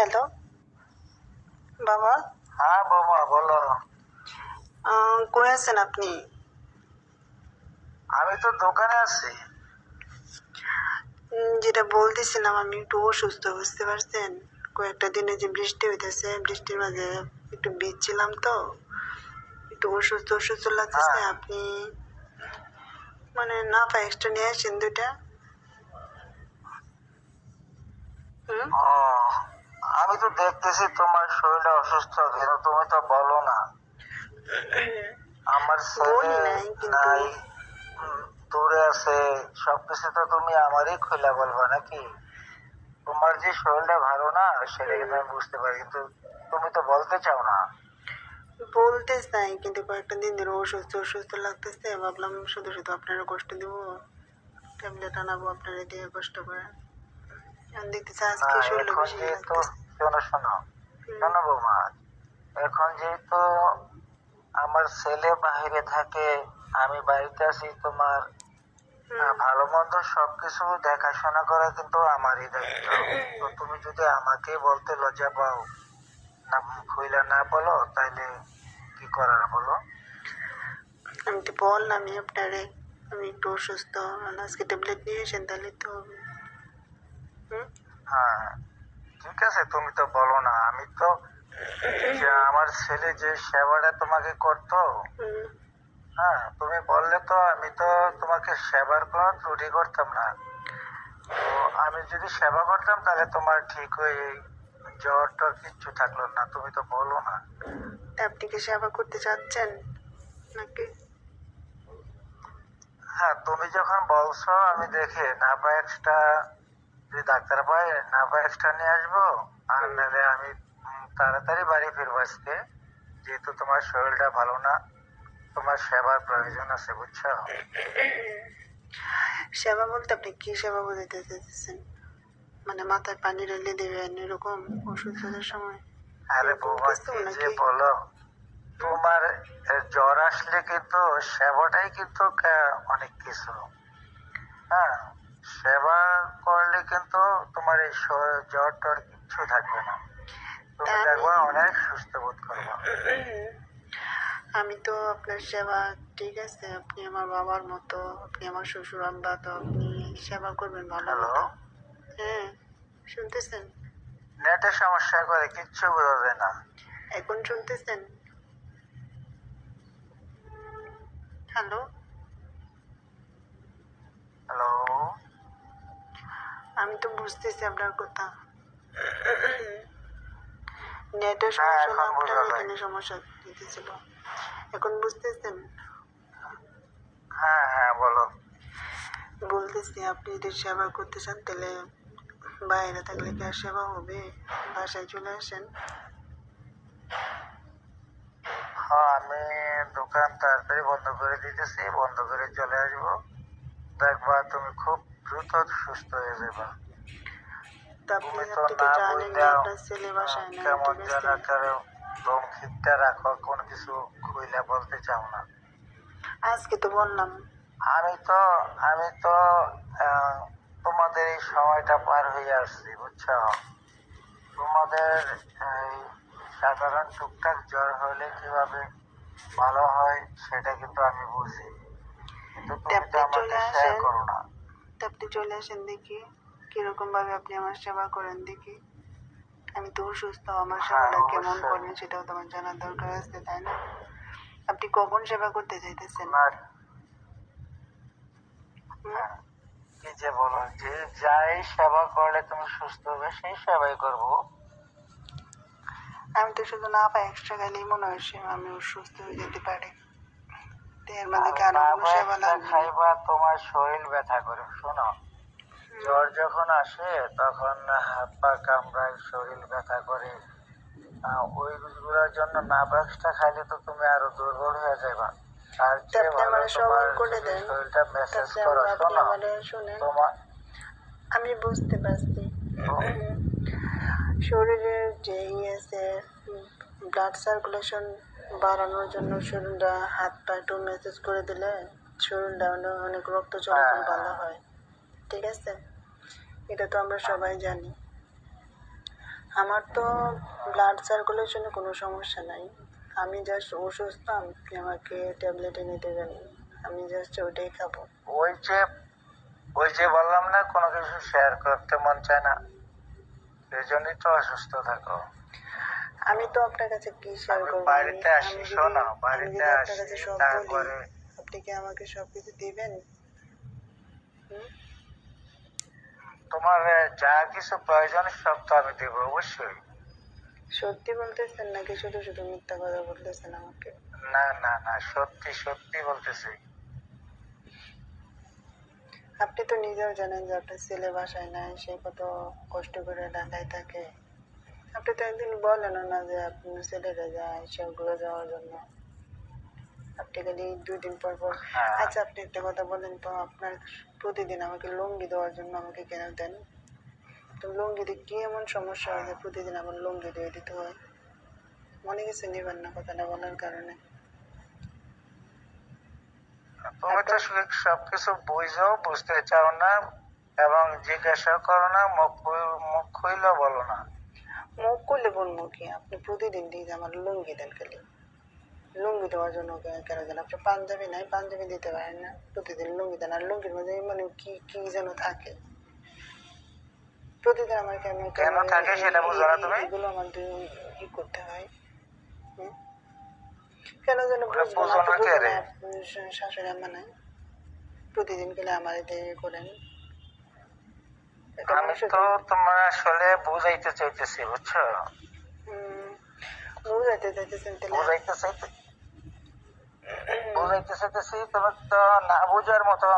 Hello বাবা। হ্যাঁ বৌমা বলো। কই আছেন আপনি? আমি তো দোকানে আছি। যেটা বলতেছিলাম, আমি একটু অসুস্থ, বুঝতে পারছেন? কয়েকটা দিনে যে বৃষ্টি হইতেছে, বৃষ্টির মাঝে একটু ভিজছিলাম তো, একটু অসুস্থ অসুস্থ লাগতেছে। হ্যাঁ আপনি মানে না পাই এক্সট্রা নিয়ে আসেন দুইটা। হুম। ও, আমি তো দেখতেছি তোমার শরীরটা অসুস্থ, কিন্তু তুমি তো বলো না। আমার ছেলে বলি নাই কিন্তু। নাই, উম, দূরে আছে, সবকিছু তো তুমি আমারই খুলে বলবা নাকি? তোমার যে শরীরটা ভালো না সেটা কিন্তু আমি বুঝতে পারি, কিন্তু তুমি তো বলতে চাও না। বলতে চাই, কিন্তু কয়েকটা দিন ধরে অসুস্থ অসুস্থ লাগতেছে। ভাবলাম শুধু শুধু আপনারা কষ্ট দিব, ট্যাবলেট আনাবো আপনারা দিয়ে কষ্ট করে। এখন দেখতেছি না আজকে শরীর এখন বেশি যেহেতু, লাগতেছে। শোনো শোনো শোনো বৌমা, এখন যেহেতু আমার ছেলে বাইরে থাকে, আমি বাড়িতে আছি, তোমার ভালো মন্দ সবকিছু দেখাশোনা করা কিন্তু আমারই দায়িত্ব। তো তুমি যদি আমাকে বলতে লজ্জা পাও, না খুইলা না বলো, তাইলে কি করার বলো? আমি তো বললামই আপনারে, আমি একটু অসুস্থ, আজকে ট্যাবলেট নিয়ে এসেন তাহলে তো হবে। হুম। হ্যাঁ ঠিক আছে, তুমি তো বলো না। আমি তো, যে আমার ছেলে যে সেবাটা তোমাকে করতো, হুম। হ্যাঁ তুমি বললে তো আমি তো তোমাকে সেবার কোনো ত্রুটি করতাম না। তো আমি যদি সেবা করতাম তাহলে তোমার ঠিক হয়ে এই জ্বর টর কিচ্ছু থাকলো না, তুমি তো বলো না। তা আপনি কি সেবা করতে চাচ্ছেন নাকি? হ্যাঁ তুমি যখন বলছো, আমি দেখে না পাই এক্সট্রা, যদি ডাক্তার পাই না পাই এক্সট্রা নিয়ে আসবো। আর নাহলে আমি তাড়াতাড়ি বাড়ি ফিরবো আজকে, যেহেতু তোমার শরীরটা ভালো না, তোমার সেবার প্রয়োজন আছে, বুঝছো? সেবা বলতে আপনি কি সেবা বোঝাতে চাইতেছেন? মানে মাথায় পানি ঢেলে দেবেন এরকম অসুস্থতার সময়, আরে এরকম বৌমা কিছু কি যে নাকি? বলো, তোমার জ্বর আসলে কিন্তু সেবাটাই কিন্তু অনেক কিছু। হ্যাঁ, সেবা করলে কিন্তু তোমার এই জ্বর টর কিচ্ছু থাকবে না, তা তুমি আমি দেখবা অনেক সুস্থ বোধ করবা। আমি তো আপনার সেবা, ঠিক আছে, আপনি আমার বাবার মতো, আপনি আমার শ্বশুর আব্বা, তো আপনি সেবা করবেন ভালো হ্যালো, মতো। হ্যাঁ, শুনতেছেন? নেটের সমস্যা করে কিচ্ছু বোঝা যায় না। এখন শুনতেছেন? হ্যালো। হ্যালো, আমি তো বুঝতেছি আপনার কথা। নেটের হ্যাঁ সমস্যা না, এখন আপনার বোঝা যায়। এখানে সমস্যা দিতেছিল। এখন বুঝতেছেন? হ্যাঁ হ্যাঁ বলো। বলতেছি আপনি যদি সেবা করতে চান তাহলে বাইরে থাকলে কি আর সেবা হবে? বাসায় চলে আসেন। হ্যাঁ আমি দোকান তাড়াতাড়ি বন্ধ করে দিতেছি, বন্ধ করে চলে আসবো। দেখবা তুমি খুব দ্রুত সুস্থ হয়ে যাবা। তো তুমি তো আপনি তো না জানেন যে বুঝলেও আপনার ছেলে বাসায় নাই, কেমন ঠিক যেন আছে? কারো দম খিটটা রাখো, কোনো কিছু খুইলা বলতে চাও না। আজকে তো বললাম। আমি তো আমি তো আহ, তোমাদের এই সময়টা পার হয়ে আসছি, বুঝছো? তোমাদের এই সাধারণ টুকটাক জ্বর হলে কিভাবে ভালো হয় সেটা কিন্তু আমি বুঝি, কিন্তু তো তুমি তো আপনি আমাকে চলে শেয়ার আসেন, করো না। তো আপনি চলে আসেন দেখি কিরকম ভাবে আপনি আমার সেবা করেন দেখি। আমি তো অসুস্থ, আমার হ্যাঁ সেবাটা কেমন অবশ্যই। করেন সেটাও তোমার জানার দরকার আছে, তাই না? আপনি কখন সেবা করতে চাইতেছেন? তোমার, হুম? হ্যাঁ, কি যে বলো, যে যাই সেবা করলে তুমি সুস্থ হবে সেই সেবাই করবো। আমি তো শুধু না পাই এক্সট্রা গেলেই মনে হয় আমি অসুস্থ হয়ে যেতে পারি। তো এর মধ্যে আরে কি আরো না কোনো বা সেবা একটা লাগবে? খাইবা তোমার শরীর ব্যথা করে, শোনো। জ্বর যখন আসে তখন হাত পা কামড়ায়, শরীর ব্যথা করে। ওইগুলোর জন্য নাভাক্সটা খাইলে তো তুমি আরো দুর্বল হয়ে যাবা। তার তো চেয়ে আপনি ভালো আমার তোমার স্মরণ করে যদি দেন। শরীরটা মেসেজ তাতে করো, আপনি শোনো। আমার শুনেন। তোমার আমি বুঝতে পারছি তো- শরীরের যে আছে, ব্লাড সার্কুলেশন বাড়ানোর জন্য শরীরটা হাত পা একটু মেসেজ করে দিলে শরীরটা অনেক রক্ত হ্যাঁ চলাচল হ্যাঁ ভালো হয়, ঠিক আছে? এটা তো আমরা সবাই জানি। আমার তো ব্লাড সার্কুলেশনে কোনো সমস্যা নাই। আমি জাস্ট অসুস্থ, আপনি আমাকে ট্যাবলেট এনে দেবেন, আমি জাস্ট ওইটাই খাবো। ওই যে ওই যে বললাম না, কোনো কিছু শেয়ার করতে মন চায় না, সেই জন্যই তো অসুস্থ থাকো। আমি তো আপনার কাছে কি শেয়ার আমি করবো? বাড়িতে আসি, শোনো, আমি বাড়িতে যদি আপনার আসি, কাছে সব বলি, তারপরে আপনি কি আমাকে সবকিছু দিবেন? হুম? তোমার যা কিছু প্রয়োজন সব তো আমি দেবো অবশ্যই। সত্যি বলতেছেন নাকি শুধু শুধু মিথ্যা কথা বলতেছেন আমাকে? না না না, সত্যি সত্যি বলতেছি। আপনি তো নিজেও জানেন যে আপনার ছেলে বাসায় নাই, সে কত কষ্ট করে ঢাকায় থাকে। আপনি তো একদিন বলেন না যে আপনার ছেলেরা যায় সেগুলো যাওয়ার জন্য, আপনি খালি 2 দিন পর পর। হ্যাঁ, আচ্ছা, আপনি একটা কথা বলেন তো, আপনার প্রতিদিন আমাকে লুঙ্গি দেওয়ার জন্য আমাকে কেন দেন? তো লুঙ্গিতে কি এমন সমস্যা হয় যে প্রতিদিন আমার লুঙ্গি ধুয়ে দিতে হয়? মনে কিছু নেবেন না কথাটা বলার কারণে। তুমি তো সবকিছু বুঝো, বুঝতে চাও না, এবং জিজ্ঞাসা করো না, মুখ খুইলেও বলো না। মুখ করলে বলবো কি? আপনি প্রতিদিন দিয়ে আমার লুঙ্গি দেন, খালি লুঙ্গি দেওয়ার জন্য কেন দেন? আপনার পাঞ্জাবি নাই, পাঞ্জাবি দিতে পারেন না, প্রতিদিন লুঙ্গি দেন। আর লুঙ্গির মধ্যে মানে কি কি যেন থাকে, প্রতিদিন আমার কেন কেন কেন থাকে সেটা বুঝো না তুমি? এগুলো আমার ই করতে হয়? হুম? কেন যেন ওটা বুঝবো না, বুঝো তো না কে বুঝবো না। রে? আপনি শাশুড়ি আম্মা নাই, প্রতিদিন গেলে আমার এতে করেন, এটা আমি মানুষের তো তোমার আসলে বুঝাইতে চাইতেছি, বুঝছো? বুঝাইতে চাইতেছেন তাহলে? বুঝাইতে চাইতে বুঝাইতে চাইতেছি, তুমি তো না বুঝার মতো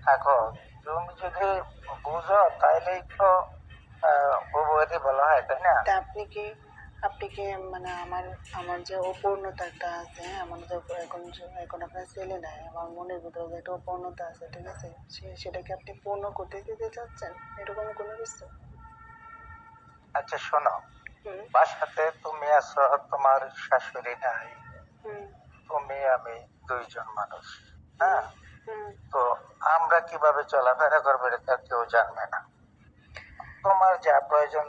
থাকো। তুমি যদি বুঝো তাইলেই তো বুঝাইতে বলা হয়, তাই না? তা আপনি কি মানে আমার আমার যে অপূর্ণতাটা আছে, আমার যে এখন আপনার ছেলে নাই, আমার মনের ভিতরে যে একটা অপূর্ণতা আছে, ঠিক আছে, সেটাকে আপনি পূর্ণ করতে দিতে চাচ্ছেন, এরকম কোনো কিছু? আচ্ছা শোনো, হুম। বাসাতে তুমি আছো, তোমার শাশুড়ি নাই, হুম। তুমি আমি দুইজন মানুষ। হুম। হ্যাঁ, হুম। তো আমরা কিভাবে চলাফেরা করবো এটা তো আর কেউ জানবে না। তোমার যা প্রয়োজন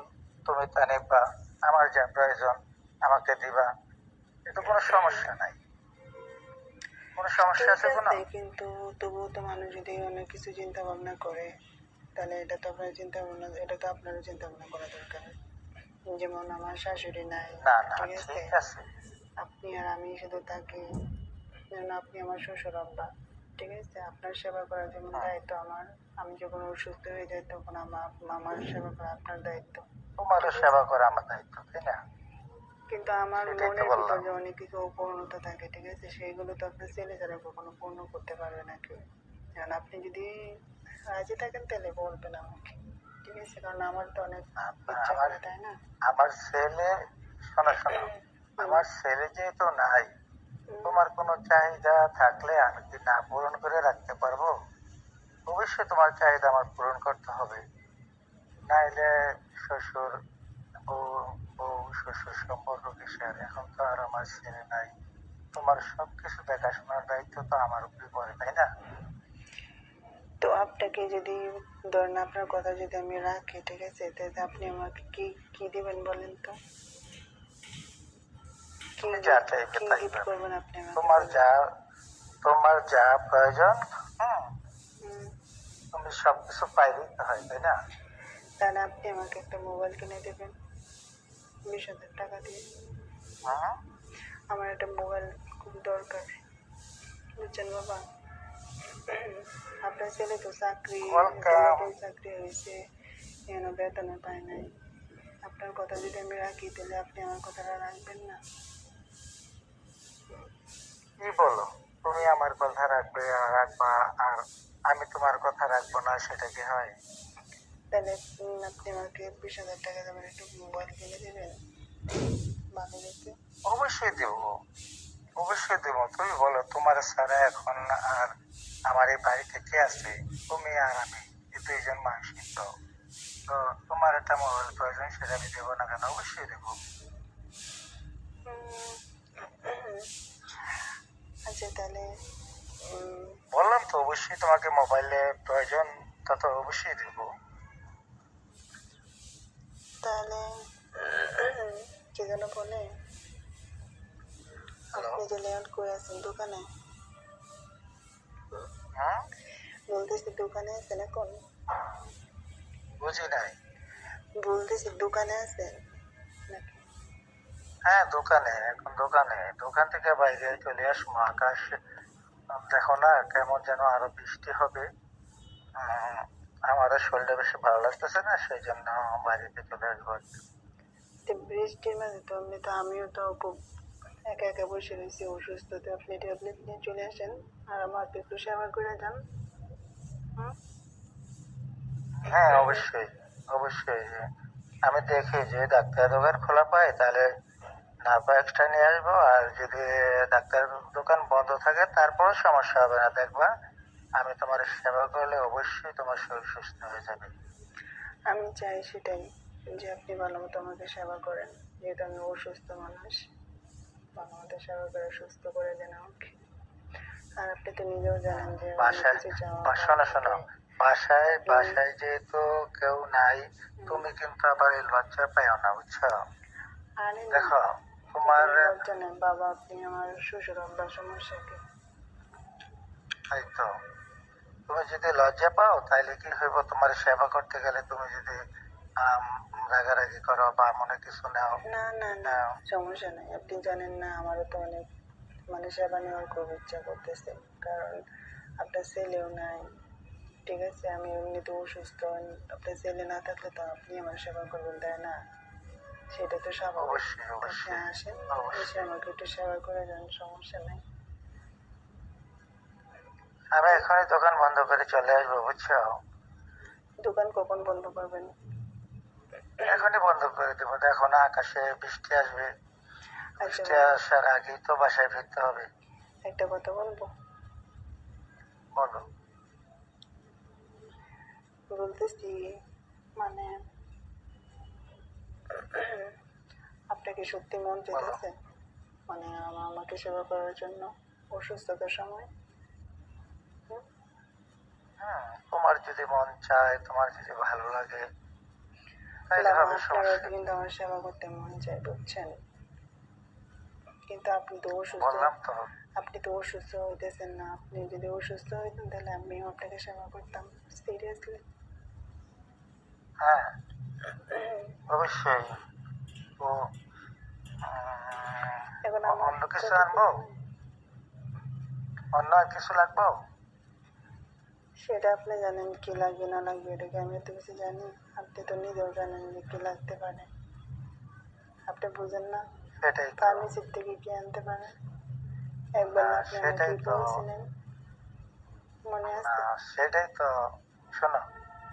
তুমি তা নিবা, আমার যা প্রয়োজন আমাকে দিবা, এটা কোনো সমস্যা নাই। কোনো সমস্যা ঠিক আছে কোনো? আছে, কিন্তু তবুও তো মানুষ যদি অনেক কিছু চিন্তা ভাবনা করে, তাহলে এটা তো আপনার চিন্তা ভাবনা, এটা তো আপনারও চিন্তা ভাবনা করা দরকার। যেমন আমার শাশুড়ি নাই, না না, ঠিক আছে, ঠিক আছে। আপনি আর আমি শুধু থাকি, যেমন আপনি আমার শ্বশুর আব্বা, ঠিক আছে, আপনার সেবা করার যেমন হুম, দায়িত্ব আমার, আমি যখন অসুস্থ হয়ে যাই তখন আমার সেবা করা আপনার দায়িত্ব, তোমারও ঠিক আছে। সেবা করা আমার দায়িত্ব, তাই না? কিন্তু আমার সেটাই তো মনের ভিতর বললাম। যে অনেক কিছু অপূর্ণতা থাকে, ঠিক আছে, সেইগুলো তো আপনার ছেলে ছাড়া কখনো পূর্ণ করতে পারবে না কেউ। কারণ আপনি যদি রাজি থাকেন তাহলে বলবেন আমাকে, ঠিক আছে, কারণ আমার তো অনেক ইচ্ছা আমার করে, তাই না? আমার ছেলে, শোনো শোনো, আমার ছেলে যেহেতু নাই, তোমার কোনো চাহিদা থাকলে আমি কি না পূরণ করে রাখতে পারবো? অবশ্যই তোমার চাহিদা আমার পূরণ করতে হবে, নাইলে শ্বশুর বউ বউ শ্বশুর সম্পর্ক কিসের? এখন তো আর আমার ছেলে নাই, তোমার সবকিছু দেখাশোনার দায়িত্ব তো আমার উপরে পড়ে, তাই না? তো আপনাকে যদি, ধরেন আপনার কথা যদি আমি রাখি, ঠিক আছে, তাহলে আপনি আমাকে কি কি দিবেন বলেন তো? কি তুমি যা চাইবে কি তাই গিফট পাবে। করবেন আপনি আমাকে তোমার বলেন? যা তোমার যা প্রয়োজন, হুম, হুম। তুমি সবকিছু পাইলেই তো হয়, তাই না? তাহলে আপনি আমাকে একটা মোবাইল কিনে দেবেন 20,000 টাকা দিয়ে। হুম, আমার একটা মোবাইল খুব দরকার, বুঝছেন বাবা? আপনার ছেলে তো চাকরি, ওয়েলকাম। নতুন চাকরি হয়েছে, এখনো বেতনও পায় নাই। আপনার কথা যদি আমি রাখি তাহলে আপনি আমার কথাটা রাখবেন না? কি বলো, তুমি আমার কথা রাখবে আর রাখবা, আর আমি তোমার কথা রাখবো না, সেটা কি হয়? তাহলে আপনি আমাকে 20,000 টাকা দেবেন, একটু মোবাইল কিনে দেবেন ভালো দেখে। অবশ্যই দেবো, অবশ্যই দেবো। তুমি বলো, তোমার ছাড়া এখন আর আমার এই বাড়িতে কে আছে? তুমি আর আমি, এই দুইজন মানুষই তো। তো তোমার একটা মোবাইল প্রয়োজন, সেটা আমি দেবো না কেন? অবশ্যই দেবো। উম, আচ্ছা তাহলে বললাম তো অবশ্যই তোমাকে মোবাইলে প্রয়োজন, তা তো অবশ্যই দেবো। তাহলে কি যেন বলে, হ্যালো। আপনি যে লেয়ার করে আছেন দোকানে, হুম, বলতেছি দোকানে আছেন এখন, বুঝি নাই। বলতেছি দোকানে আছেন নাকি? হ্যাঁ, দোকানে, এখন দোকানে, দোকান থেকে বাইরে চলে আসবো। আকাশ দেখো না কেমন যেন আরো বৃষ্টি হবে। আমারও শরীরটা বেশি ভালো লাগতেছে না, সেই জন্য বাইরেতে চলে আসবো আর কি। তো বৃষ্টির মাঝে তো এমনি তো আমিও তো খুব একা একা বসে রয়েছি অসুস্থ, তো আপনি ট্যাবলেট নিয়ে চলে আসেন আর আমাকে একটু সেবা করে যান। হুম? হ্যাঁ, অবশ্যই, অবশ্যই। আমি দেখি যে ডাক্তার দোকান খোলা পাই তাহলে নাপা এক্সট্রা নিয়ে আসবো, আর যদি ডাক্তার দোকান বন্ধ থাকে তারপরও সমস্যা হবে না, দেখবা আমি তোমার সেবা করলে অবশ্যই তোমার শরীর সুস্থ হয়ে যাবে। আমি চাই সেটাই, যে আপনি ভালো মতো আমাকে সেবা করেন, যেহেতু আমি অসুস্থ মানুষ, ভালো মতো সেবা করে সুস্থ করে দেন আমাকে। আর আপনি তো নিজেও জানেন যে অনেক বাসায় কিছু চাওয়া শোনো পাওয়া শোনো, থাকে। বাসায় আপনি বাসায় যেহেতু কেউ নাই, তুমি কিন্তু আবার এই লজ্জা পাইও না, বুঝছো? আরে না, দেখো তোমার, কোনো লজ্জা নেই বাবা, আপনি আমার শ্বশুর আব্বার সমস্যা কি? এই তো, তুমি যদি লজ্জা পাও তাহলে কি হইব, তোমার সেবা করতে গেলে তুমি যদি আম, রাগারাগি করো বা মনে কিছু নাও। না না না, আহ, সমস্যা নেই, আপনি জানেন না আমারও তো অনেক মানে সেবা নেওয়ার খুব ইচ্ছা করতেছে, কারণ আপনার ছেলেও নাই। ঠিক আছে, আমি এমনিতে অসুস্থ, আপনার ছেলে না থাকলে তো আপনি আমার সেবা করবেন, তাই না? সেটা তো স্বাভাবিক। অবশ্যই, তো আপনি অবশ্যই, আসেন, এসে অবশ্যই। আমাকে একটু সেবা করে যান, সমস্যা নেই। আমি এখনই দোকান বন্ধ করে চলে আসবো, বুঝছো? দোকান কখন বন্ধ করবেন? এখনই বন্ধ করে দেবো, দেখো না আকাশে বৃষ্টি আসবে। আচ্ছা বৃষ্টি বাবা, আসার আগেই তো বাসায় ফিরতে হবে। একটা কথা বলবো? বলো। বলতেছি মানে আপনাকে সত্যি মন বলো। চেতেছে মানে আমাকে সেবা করার জন্য অসুস্থতার সময়? হুম? তোমার যদি মন চায়, তোমার যদি ভালো লাগে তাইলে বাবা, হবে, আপনারও সমস্যা তো কি? কিন্তু আমার সেবা করতে মন চায়, বুঝছেন? কিন্তু আপনি তো অসুস্থ, বললাম তো। আপনি তো অসুস্থ হইতেছেন না, আপনি যদি অসুস্থ হইতেন তাহলে আমিও আপনাকে সেবা করতাম, সিরিয়াসলি। হ্যাঁ, অবশ্যই। তো এখন আমার অন্য কিছু কথা কি আনবো, জানেন, অন্য আর কিছু লাগবো? সেটা আপনি জানেন কি লাগবে না লাগবে, এটা কি আমি তো কিছু জানি? আপনি তো নিজেও জানেন যে কি লাগতে পারে, আপনি বুঝেন না? সেটাই তো। ফার্মেসির থেকে কি আনতে পারেন? একবার না আপনি আমাকে সেটাই তো। বলছিলেন, মনে না, আছে? সেটাই তো। শোনো,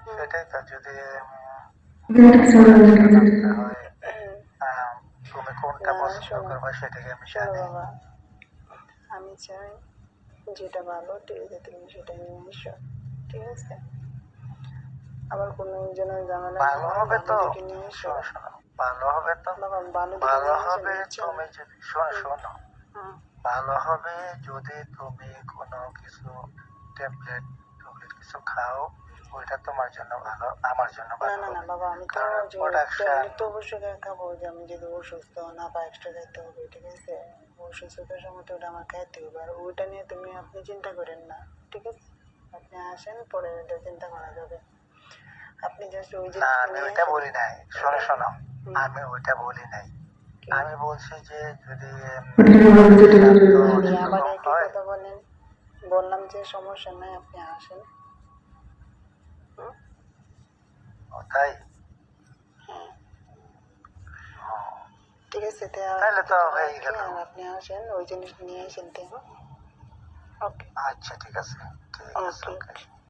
হুম। সেটাই তো, যদি কোনো একজন আনতে হয়, আহ, তুমি কোনটা না না, পছন্দ শোনো, করবে সেটাকে আমি শোনো জানি। বাবা, আমি চাই যেটা ভালো, ঠিক আছে, তুমি সেটা নিয়ে এসো, ঠিক আছে? আবার কোনো একজনের ঝামেলা না ভালো হয়, হবে ভালো তো। দেখে নিয়ে এসো। শোনো শোনো, ভালো হবে তো। বাবা, ভালো দেখে ভালো নিয়ে আসেন, হবে বুঝছেন? তুমি যদি, শোনো হুম। শোনো, হুম। ভালো হবে যদি তুমি কোনো কিছু ট্যাবলেট টুবলেট কিছু খাও, ওইটা তোমার জন্য ভালো, আমার জন্য না ভালো না না হবে। বাবা, আমি তো কারণ যে প্রোডাকশন, ট্যাবলেট তো অবশ্যই খাবো, যে আমি যদি অসুস্থ না পা এক্সট্রা খাইতে হবে, ঠিক আছে? অসুস্থতার সময় তো ওটা আমার খাইতে হবে, আর ওইটা নিয়ে আপনি চিন্তা করেন না, ঠিক আছে? আপনি আসেন, পরে এটা চিন্তা করা যাবে, আপনি জাস্ট ওই না জিনিসটা আমি নিয়ে ওইটা আসেন। বলি নাই, শোনো শোনো, হুম। আমি ওইটা বলি নাই। কি? আমি বলছি যে যদি আপনি স্বাস্থ্য যদি আবার সেরকম একই হয়। কথা বলেন, বললাম যে সমস্যা নাই, আপনি আসেন। হুম? ও তাই? হ্যাঁ, ও, ঠিক আছে, তাহলে তো কিছু হয়ে রাখি, গেল। আর আপনি আসেন, ওই জিনিস নিয়ে আসেন তো। ওকে। আচ্ছা ঠিক আছে, ঠিক আছে, ওকে ওকে। ওকে।